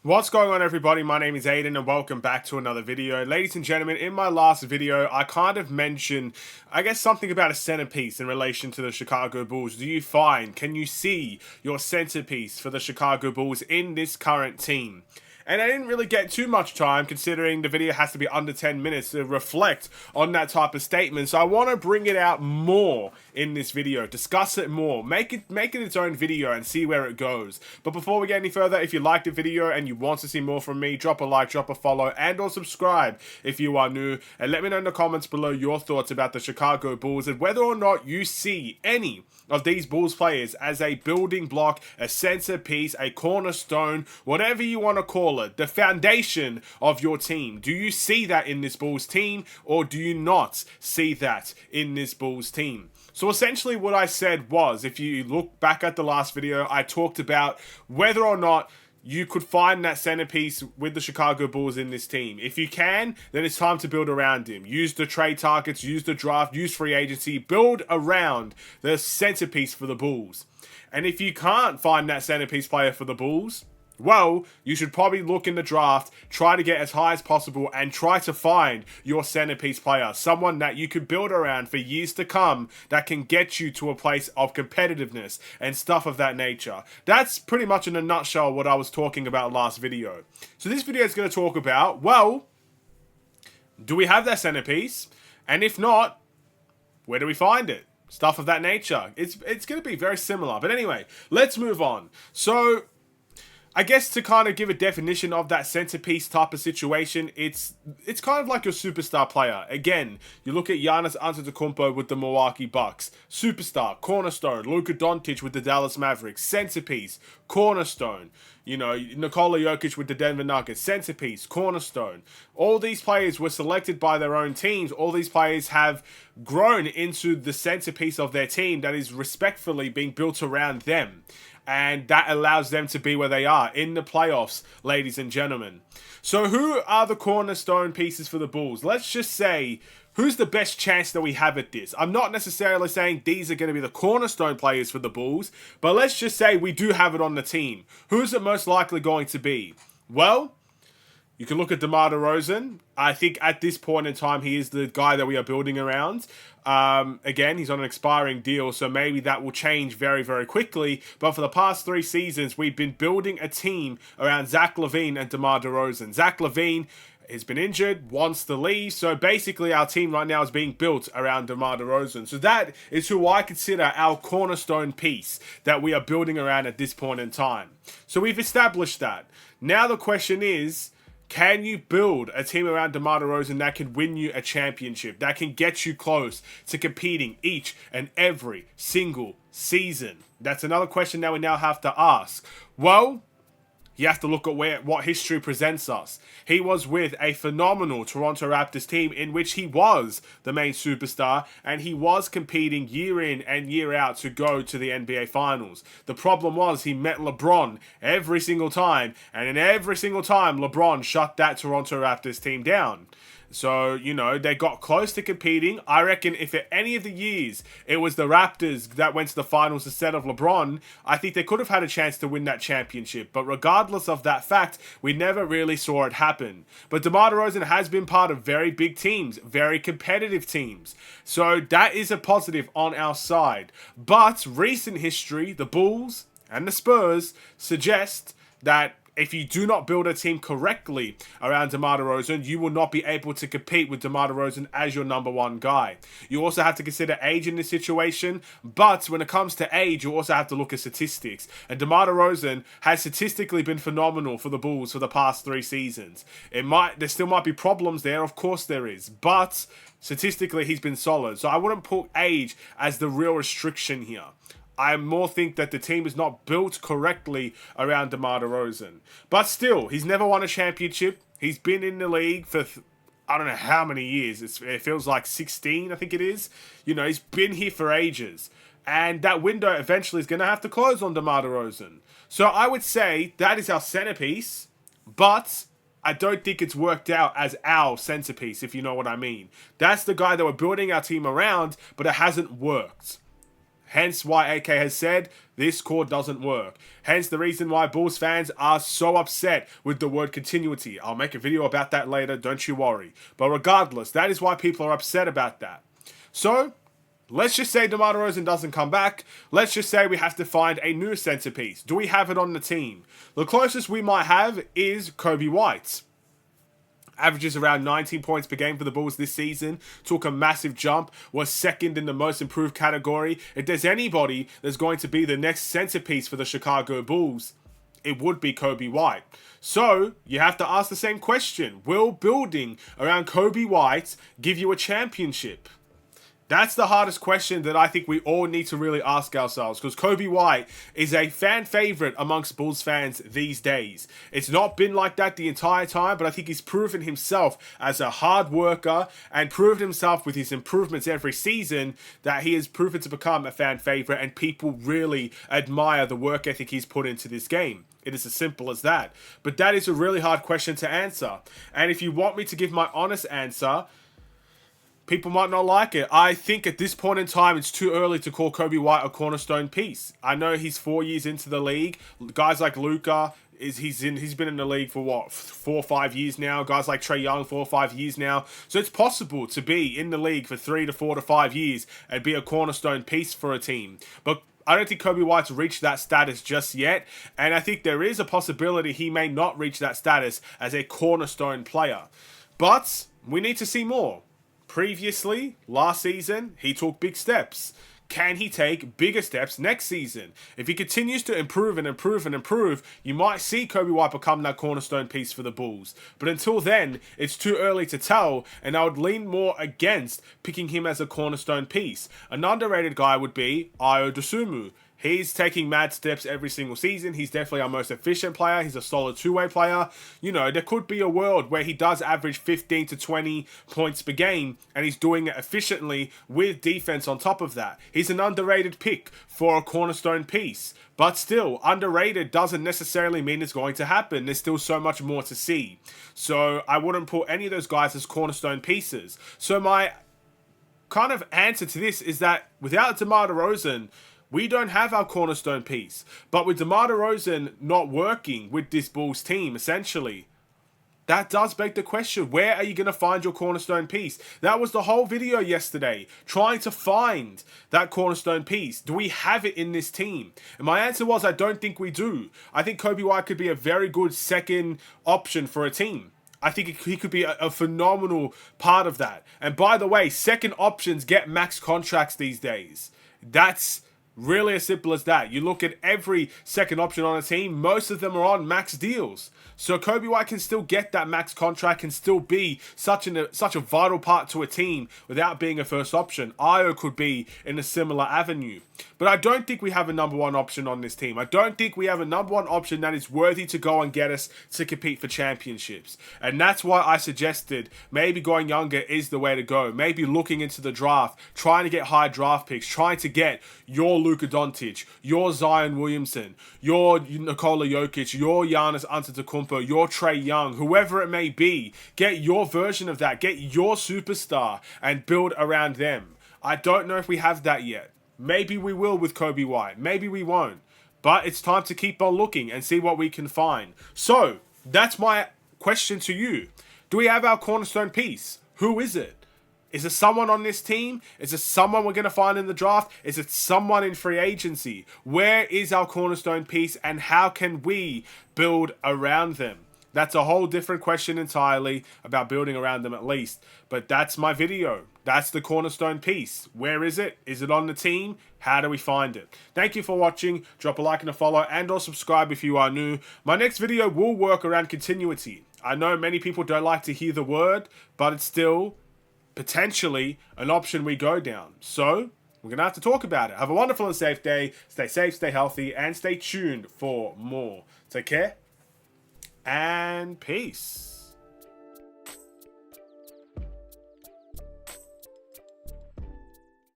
What's going on, everybody? My name is Aiden and welcome back to another video. Ladies and gentlemen, in my last video I kind of mentioned, I guess, something about a centerpiece in relation to the Chicago Bulls. Can you see your centerpiece for the Chicago Bulls in this current team? And I didn't really get too much time, considering the video has to be under 10 minutes to reflect on that type of statement. So I want to bring it out more in this video, discuss it more, make it its own video and see where it goes. But before we get any further, if you liked the video and you want to see more from me, drop a like, drop a follow, and or subscribe if you are new. And let me know in the comments below your thoughts about the Chicago Bulls and whether or not you see any of these Bulls players as a building block, a centerpiece, a cornerstone, whatever you want to call it, the foundation of your team. Do you see that in this Bulls team, or do you not see that in this Bulls team? So essentially what I said was, if you look back at the last video, I talked about whether or not you could find that centerpiece with the Chicago Bulls in this team. If you can, then it's time to build around him. Use the trade targets, use the draft, use free agency, build around the centerpiece for the Bulls. And if you can't find that centerpiece player for the Bulls, well, you should probably look in the draft, try to get as high as possible, and try to find your centerpiece player. Someone that you could build around for years to come that can get you to a place of competitiveness and stuff of that nature. That's pretty much in a nutshell what I was talking about last video. So this video is going to talk about, well, do we have that centerpiece? And if not, where do we find it? Stuff of that nature. It's going to be very similar. But anyway, let's move on. So I guess to kind of give a definition of that centerpiece type of situation, it's kind of like your superstar player. Again, you look at Giannis Antetokounmpo with the Milwaukee Bucks, superstar, cornerstone. Luka Doncic with the Dallas Mavericks, centerpiece, cornerstone. You know, Nikola Jokic with the Denver Nuggets, centerpiece, cornerstone. All these players were selected by their own teams. All these players have grown into the centerpiece of their team that is respectfully being built around them. And that allows them to be where they are in the playoffs, ladies and gentlemen. So who are the cornerstone pieces for the Bulls? Let's just say, who's the best chance that we have at this? I'm not necessarily saying these are going to be the cornerstone players for the Bulls, but let's just say we do have it on the team. Who's it most likely going to be? Well, you can look at DeMar DeRozan. I think at this point in time, he is the guy that we are building around. Again, he's on an expiring deal, so maybe that will change very, very quickly. But for the past 3 seasons, we've been building a team around Zach LaVine and DeMar DeRozan. Zach LaVine has been injured, wants to leave. So basically, our team right now is being built around DeMar DeRozan. So that is who I consider our cornerstone piece that we are building around at this point in time. So we've established that. Now the question is, can you build a team around DeMar DeRozan that can win you a championship, that can get you close to competing each and every single season? That's another question that we now have to ask. Well, you have to look at what history presents us. He was with a phenomenal Toronto Raptors team in which he was the main superstar and he was competing year in and year out to go to the NBA Finals. The problem was he met LeBron every single time, and in every single time LeBron shut that Toronto Raptors team down. So, you know, they got close to competing. I reckon if at any of the years it was the Raptors that went to the finals instead of LeBron, I think they could have had a chance to win that championship. But regardless of that fact, we never really saw it happen. But DeMar DeRozan has been part of very big teams, very competitive teams. So that is a positive on our side. But recent history, the Bulls and the Spurs suggest that if you do not build a team correctly around DeMar DeRozan, you will not be able to compete with DeMar DeRozan as your number one guy. You also have to consider age in this situation, but when it comes to age, you also have to look at statistics. And DeMar DeRozan has statistically been phenomenal for the Bulls for the past 3 seasons. There still might be problems there, of course there is, but statistically he's been solid. So I wouldn't put age as the real restriction here. I more think that the team is not built correctly around DeMar DeRozan. But still, he's never won a championship. He's been in the league for, I don't know how many years. It feels like 16, I think it is. You know, he's been here for ages. And that window eventually is going to have to close on DeMar DeRozan. So I would say that is our centerpiece. But I don't think it's worked out as our centerpiece, if you know what I mean. That's the guy that we're building our team around, but it hasn't worked. Hence why AK has said, this core doesn't work. Hence the reason why Bulls fans are so upset with the word continuity. I'll make a video about that later, don't you worry. But regardless, that is why people are upset about that. So, let's just say DeMar DeRozan doesn't come back. Let's just say we have to find a new centerpiece. Do we have it on the team? The closest we might have is Kobe White. Averages around 19 points per game for the Bulls this season. Took a massive jump. Was second in the most improved category. If there's anybody that's going to be the next centerpiece for the Chicago Bulls, it would be Kobe White. So, you have to ask the same question. Will building around Kobe White give you a championship? That's the hardest question that I think we all need to really ask ourselves, because Kobe White is a fan favorite amongst Bulls fans these days. It's not been like that the entire time, but I think he's proven himself as a hard worker and proved himself with his improvements every season that he has proven to become a fan favorite, and people really admire the work ethic he's put into this game. It is as simple as that. But that is a really hard question to answer. And if you want me to give my honest answer, people might not like it. I think at this point in time, it's too early to call Kobe White a cornerstone piece. I know he's 4 years into the league. Guys like Luka, he's been in the league for what, 4 or 5 years now. Guys like Trae Young, 4 or 5 years now. So it's possible to be in the league for 3 to 4 to 5 years and be a cornerstone piece for a team. But I don't think Kobe White's reached that status just yet, and I think there is a possibility he may not reach that status as a cornerstone player. But we need to see more. Previously, last season, he took big steps. Can he take bigger steps next season? If he continues to improve and improve and improve, you might see Kobe White become that cornerstone piece for the Bulls. But until then, it's too early to tell, and I would lean more against picking him as a cornerstone piece. An underrated guy would be Ayo Dosunmu. He's taking mad steps every single season. He's definitely our most efficient player. He's a solid two-way player. You know, there could be a world where he does average 15 to 20 points per game, and he's doing it efficiently with defense on top of that. He's an underrated pick for a cornerstone piece. But still, underrated doesn't necessarily mean it's going to happen. There's still so much more to see. So I wouldn't put any of those guys as cornerstone pieces. So my kind of answer to this is that without DeMar DeRozan, we don't have our cornerstone piece. But with DeMar DeRozan not working with this Bulls team, essentially, that does beg the question, where are you going to find your cornerstone piece? That was the whole video yesterday, trying to find that cornerstone piece. Do we have it in this team? And my answer was, I don't think we do. I think Kobe White could be a very good second option for a team. I think he could be a phenomenal part of that. And by the way, second options get max contracts these days. That's really as simple as that. You look at every second option on a team, most of them are on max deals. So Kobe White can still get that max contract, can still be such a vital part to a team without being a first option. Ayo could be in a similar avenue. But I don't think we have a number one option on this team. I don't think we have a number one option that is worthy to go and get us to compete for championships. And that's why I suggested maybe going younger is the way to go. Maybe looking into the draft, trying to get high draft picks, trying to get your Luka Doncic, your Zion Williamson, your Nikola Jokic, your Giannis Antetokounmpo, your Trae Young, whoever it may be. Get your version of that. Get your superstar and build around them. I don't know if we have that yet. Maybe we will with Kobe White. Maybe we won't. But it's time to keep on looking and see what we can find. So, that's my question to you. Do we have our cornerstone piece? Who is it? Is it someone on this team? Is it someone we're going to find in the draft? Is it someone in free agency? Where is our cornerstone piece and how can we build around them? That's a whole different question entirely, about building around them at least. But that's my video. That's the cornerstone piece. Where is it? Is it on the team? How do we find it? Thank you for watching. Drop a like and a follow and or subscribe if you are new. My next video will work around continuity. I know many people don't like to hear the word, but it's still potentially an option we go down. So we're going to have to talk about it. Have a wonderful and safe day. Stay safe, stay healthy, and stay tuned for more. Take care and peace.